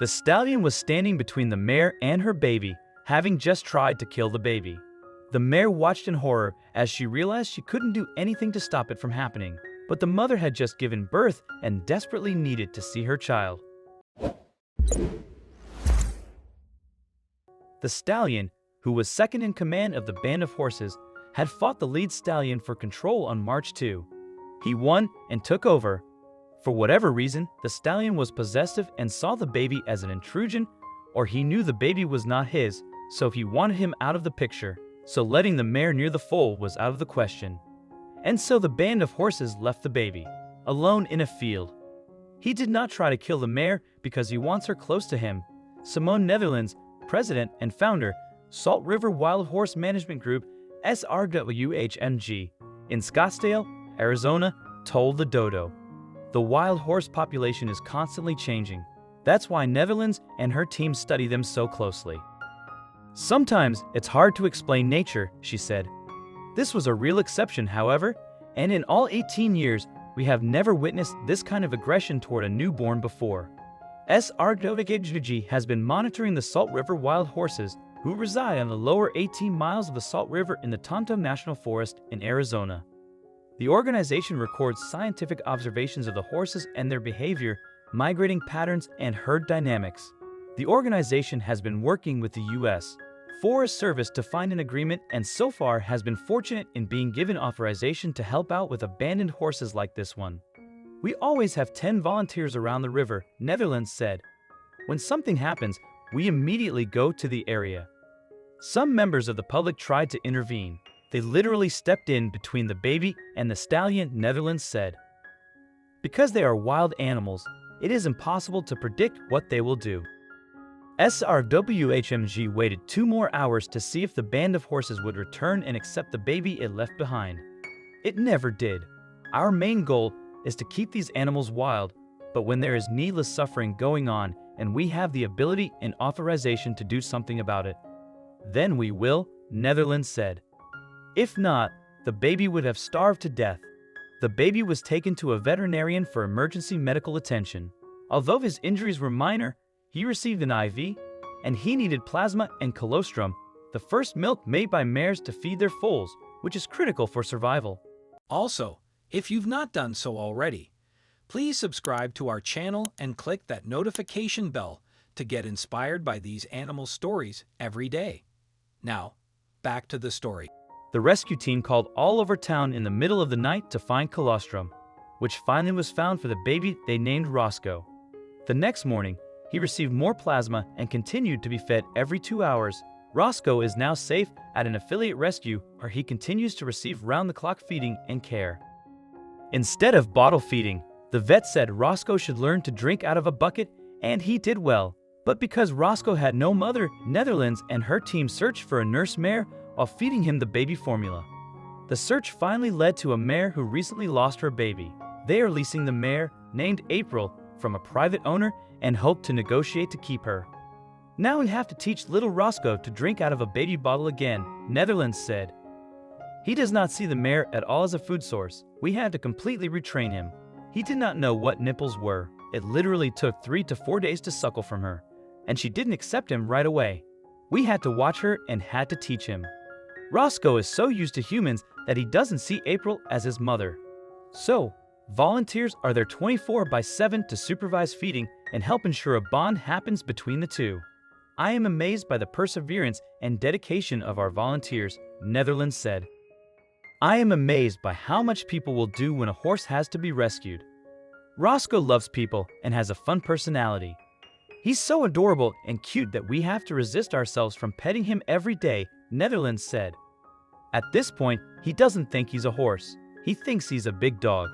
The stallion was standing between the mare and her baby, having just tried to kill the baby. The mare watched in horror as she realized she couldn't do anything to stop it from happening, but the mother had just given birth and desperately needed to see her child. The stallion, who was second in command of the band of horses, had fought the lead stallion for control on March 2. He won and took over. For whatever reason, the stallion was possessive and saw the baby as an intrusion, or he knew the baby was not his, so he wanted him out of the picture. So letting the mare near the foal was out of the question. And so the band of horses left the baby, alone in a field. He did not try to kill the mare because he wants her close to him. Simone Netherlands, president and founder, Salt River Wild Horse Management Group, SRWHMG, in Scottsdale, Arizona, told the Dodo. The wild horse population is constantly changing. That's why Netherlands and her team study them so closely. Sometimes it's hard to explain nature, she said. This was a real exception, however, and in all 18 years, we have never witnessed this kind of aggression toward a newborn before. SRWHMG has been monitoring the Salt River wild horses who reside on the lower 18 miles of the Salt River in the Tonto National Forest in Arizona. The organization records scientific observations of the horses and their behavior, migrating patterns, and herd dynamics. The organization has been working with the U.S. Forest Service to find an agreement and so far has been fortunate in being given authorization to help out with abandoned horses like this one. We always have 10 volunteers around the river, Netherlands said. When something happens, we immediately go to the area. Some members of the public tried to intervene. They literally stepped in between the baby and the stallion, Netherlands said. Because they are wild animals, it is impossible to predict what they will do. SRWHMG waited 2 more hours to see if the band of horses would return and accept the baby it left behind. It never did. Our main goal is to keep these animals wild, but when there is needless suffering going on and we have the ability and authorization to do something about it, then we will, Netherlands said. If not, the baby would have starved to death. The baby was taken to a veterinarian for emergency medical attention. Although his injuries were minor, he received an IV, and he needed plasma and colostrum, the first milk made by mares to feed their foals, which is critical for survival. Also, if you've not done so already, please subscribe to our channel and click that notification bell to get inspired by these animal stories every day. Now, back to the story. The rescue team called all over town in the middle of the night to find colostrum, which finally was found for the baby they named Roscoe. The next morning, he received more plasma and continued to be fed every 2 hours. Roscoe is now safe at an affiliate rescue where he continues to receive round-the-clock feeding and care. Instead of bottle feeding, the vet said Roscoe should learn to drink out of a bucket, and he did well. But because Roscoe had no mother, Netherlands and her team searched for a nurse mare while feeding him the baby formula. The search finally led to a mare who recently lost her baby. They are leasing the mare, named April, from a private owner and hope to negotiate to keep her. Now we have to teach little Roscoe to drink out of a baby bottle again, Netherlands said. He does not see the mare at all as a food source. We had to completely retrain him. He did not know what nipples were. It literally took 3 to 4 days to suckle from her, and she didn't accept him right away. We had to watch her and had to teach him. Roscoe is so used to humans that he doesn't see April as his mother. So, volunteers are there 24/7 to supervise feeding and help ensure a bond happens between the two. I am amazed by the perseverance and dedication of our volunteers, Netherlands said. I am amazed by how much people will do when a horse has to be rescued. Roscoe loves people and has a fun personality. He's so adorable and cute that we have to resist ourselves from petting him every day, Netherlands said. At this point, he doesn't think he's a horse. He thinks he's a big dog.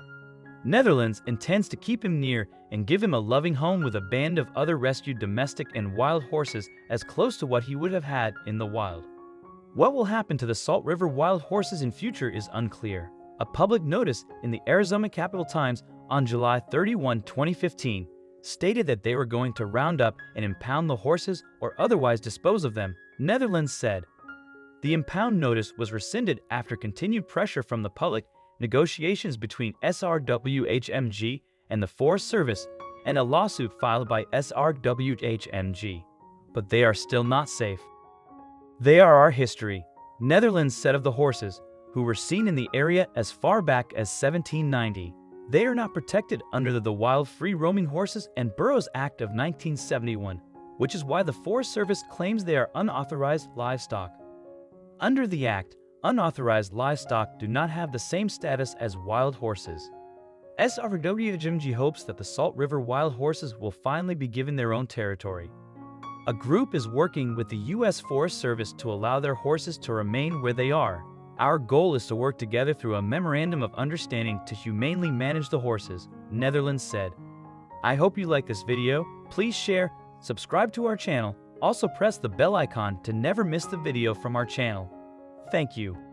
Netherlands intends to keep him near and give him a loving home with a band of other rescued domestic and wild horses as close to what he would have had in the wild. What will happen to the Salt River wild horses in future is unclear. A public notice in the Arizona Capital Times on July 31, 2015, stated that they were going to round up and impound the horses or otherwise dispose of them, Netherlands said. The impound notice was rescinded after continued pressure from the public, negotiations between SRWHMG and the Forest Service, and a lawsuit filed by SRWHMG. But they are still not safe. They are our history, Netherlands said of the horses, who were seen in the area as far back as 1790. They are not protected under the Wild Free Roaming Horses and Burros Act of 1971, which is why the Forest Service claims they are unauthorized livestock. Under the Act, unauthorized livestock do not have the same status as wild horses. SRWHMG hopes that the Salt River wild horses will finally be given their own territory. A group is working with the U.S. Forest Service to allow their horses to remain where they are. Our goal is to work together through a memorandum of understanding to humanely manage the horses, Netherlands said. I hope you like this video. Please share, subscribe to our channel. Also press the bell icon to never miss the video from our channel. Thank you.